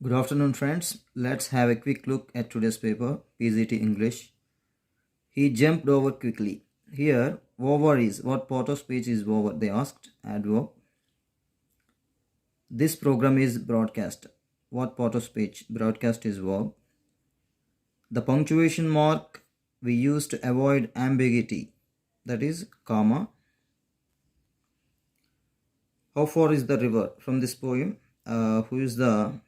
Good afternoon, friends. Let's have a quick look at today's paper, PGT English. He jumped over quickly. Here, over is what part of speech is over? They asked. Adverb. This program is broadcast. What part of speech? Broadcast is verb. The punctuation mark we use to avoid ambiguity. That is comma. How far is the river? From this poem, who is the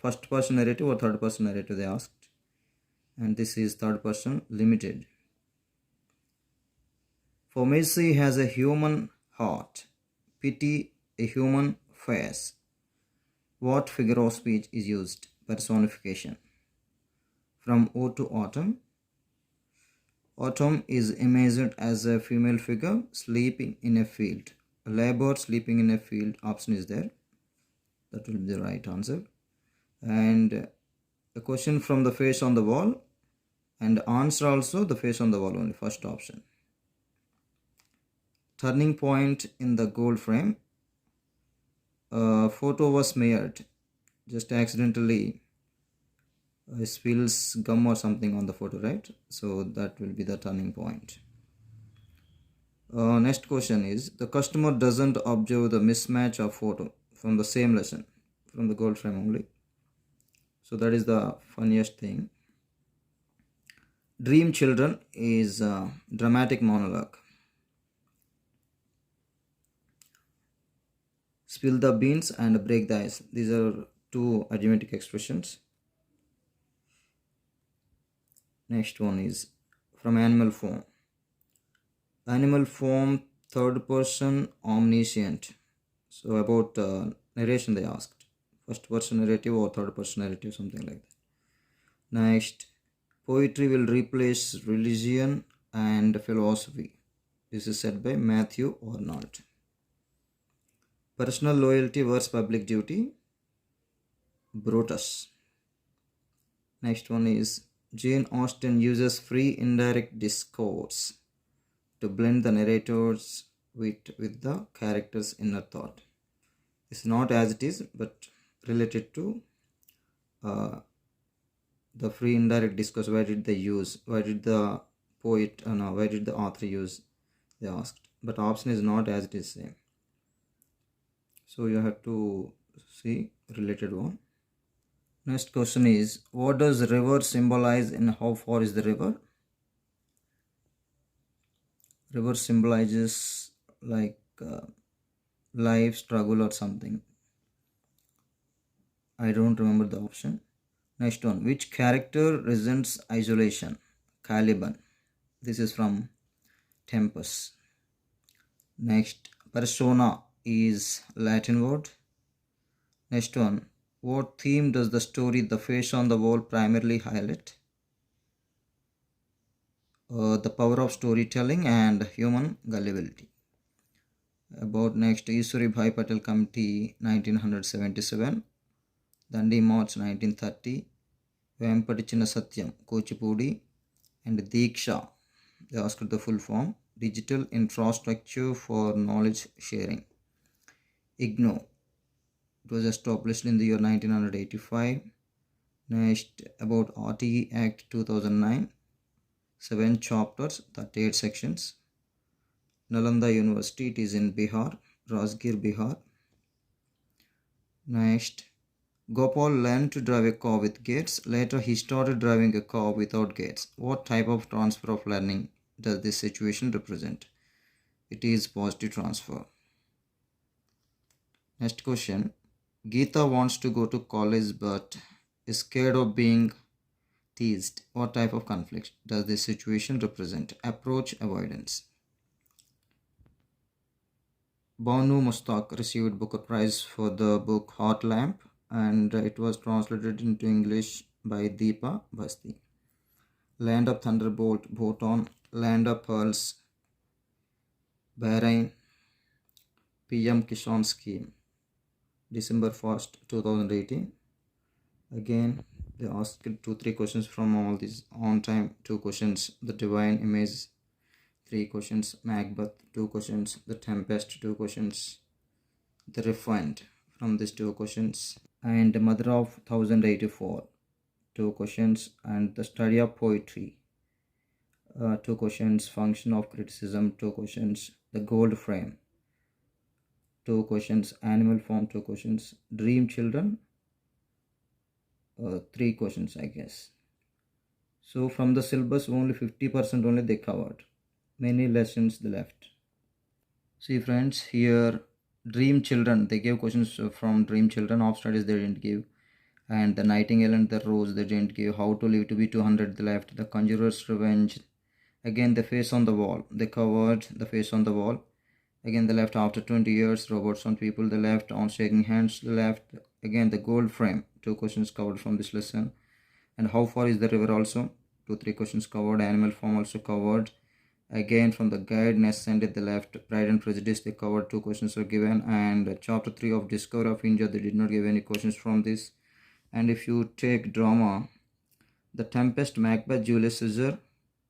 first person narrative or third person narrative? They asked, and this is third person limited. For mercy has a human heart, pity a human face. What figure of speech is used? Personification. From ode to autumn. Autumn is imagined as a female figure sleeping in a field. A labor sleeping in a field. Option is there. That will be the right answer. And a question from the face on the wall. And answer also the face on the wall only. First option. Turning point in the gold frame. Photo was smeared. Just accidentally spills gum or something on the photo, right? So that will be the turning point. Next question is, the customer doesn't observe the mismatch of photo from the same lesson, from the gold frame only. So that is the funniest thing. Dream children is a dramatic monologue. Spill the beans and break the ice. These are two idiomatic expressions. Next one is from animal form. Animal form, third person, omniscient. So about narration they asked. First person narrative or third person narrative, something like that. Next, poetry will replace religion and philosophy. This is said by Matthew Arnold. Personal loyalty versus public duty. Brutus. Next one is Jane Austen uses free indirect discourse to blend the narrator's wit with the character's inner thought. It's not as it is, but related to the free indirect discourse. Why did they use? Why did the poet? Why did the author use? They asked. But option is not as it is same. So you have to see related one. Next question is, what does river symbolize and how far is the river? River symbolizes like life, struggle or something. I don't remember the option. Next one, which character resents isolation? Caliban. This is from Tempest. Next, persona is Latin word. Next one, what theme does the story The Face on the Wall primarily highlight? The power of storytelling and human gullibility. About next, Iswari Bhai Patel Committee 1977, Dandi March 1930, Vempati Chinna Satyam, Kuchipudi, and Diksha. They asked the full form, Digital Infrastructure for Knowledge Sharing. IGNO. It was established in the year 1985. Next, about RTE Act 2009, 7 chapters, 38 sections. Nalanda University, it is in Bihar, Rajgir, Bihar. Next, Gopal learned to drive a car with gates. Later, he started driving a car without gates. What type of transfer of learning does this situation represent? It is positive transfer. Next question. Geeta wants to go to college but is scared of being teased. What type of conflict does this situation represent? Approach avoidance. Banu Mustaq received Booker Prize for the book Hot Lamp, and it was translated into English by Deepa Basti. Land of Thunderbolt, Bhutan. Land of Pearls, Bahrain. PM Kishan Scheme, December 1st, 2018. Again, they asked 2-3 questions from all these. On Time, 2 questions. The Divine Image, 3 questions. Macbeth, 2 questions. The Tempest, 2 questions. The Refined, from these 2 questions. and mother of 1084, 2 questions, and the study of poetry, 2 questions, function of criticism, 2 questions, the gold frame, 2 questions, animal form, 2 questions, dream children, 3 questions I guess. So from the syllabus only 50% only they covered, many lessons they left. See friends, here dream children, they gave questions from dream children. Of studies they didn't give, and the nightingale and the rose they didn't give. How to live to be 200 they left. The conjurer's revenge, again the face on the wall, they covered the face on the wall. Again they left after 20 years, robots on people they left, on shaking hands they left. Again the gold frame, 2 questions covered from this lesson. And how far is the river also, 2-3 questions covered. Animal form also covered. Again from the guide ascended they left. Pride and prejudice they covered, 2 questions are given. And chapter 3 of discovery of India, they did not give any questions from this. And if you take drama, the Tempest, Macbeth, Julius Caesar,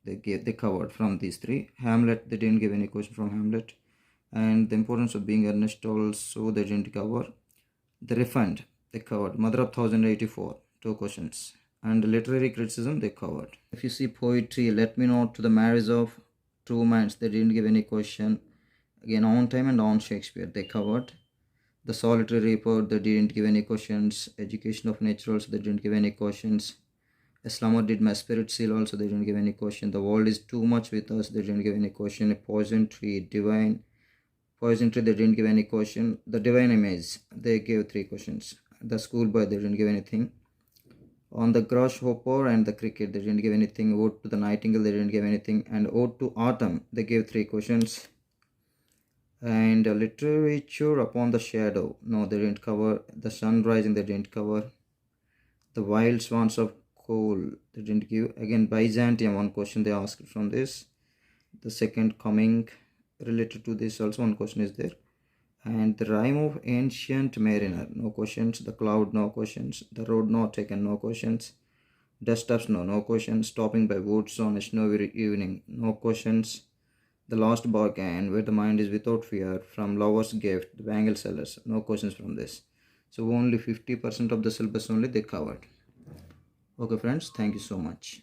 they covered from these 3. Hamlet, they didn't give any question from Hamlet. And the importance of being earnest also they didn't cover. The Refund they covered. Mother of 1084, 2 questions. And literary criticism they covered. If you see poetry, let me know, to the marriage of two minds, they didn't give any question. Again on time and on Shakespeare they covered. The solitary report, they didn't give any questions. Education of naturals, they didn't give any questions. Islamor did my spirit seal also, they didn't give any question. The world is too much with us, they didn't give any question. Poison tree, divine poison tree, they didn't give any question. The divine image, they gave 3 questions. The schoolboy, they didn't give anything. On the grasshopper and the cricket, they didn't give anything. Ode to the nightingale, they didn't give anything. And ode to autumn, they gave 3 questions. And literature upon the shadow, no, they didn't cover. The sun rising, they didn't cover. The wild swans of coal, they didn't give. Again Byzantium, 1 question they asked from this. The second coming, related to this also 1 question is there. And the rhyme of ancient mariner, no questions. The cloud, no questions. The road not taken, no questions. Dust ups, no questions. Stopping by woods on a snowy evening, no questions. The lost bargain, where the mind is without fear, from lover's gift, the bangle sellers, no questions from this. So only 50% of the syllabus only they covered. Okay friends, thank you so much.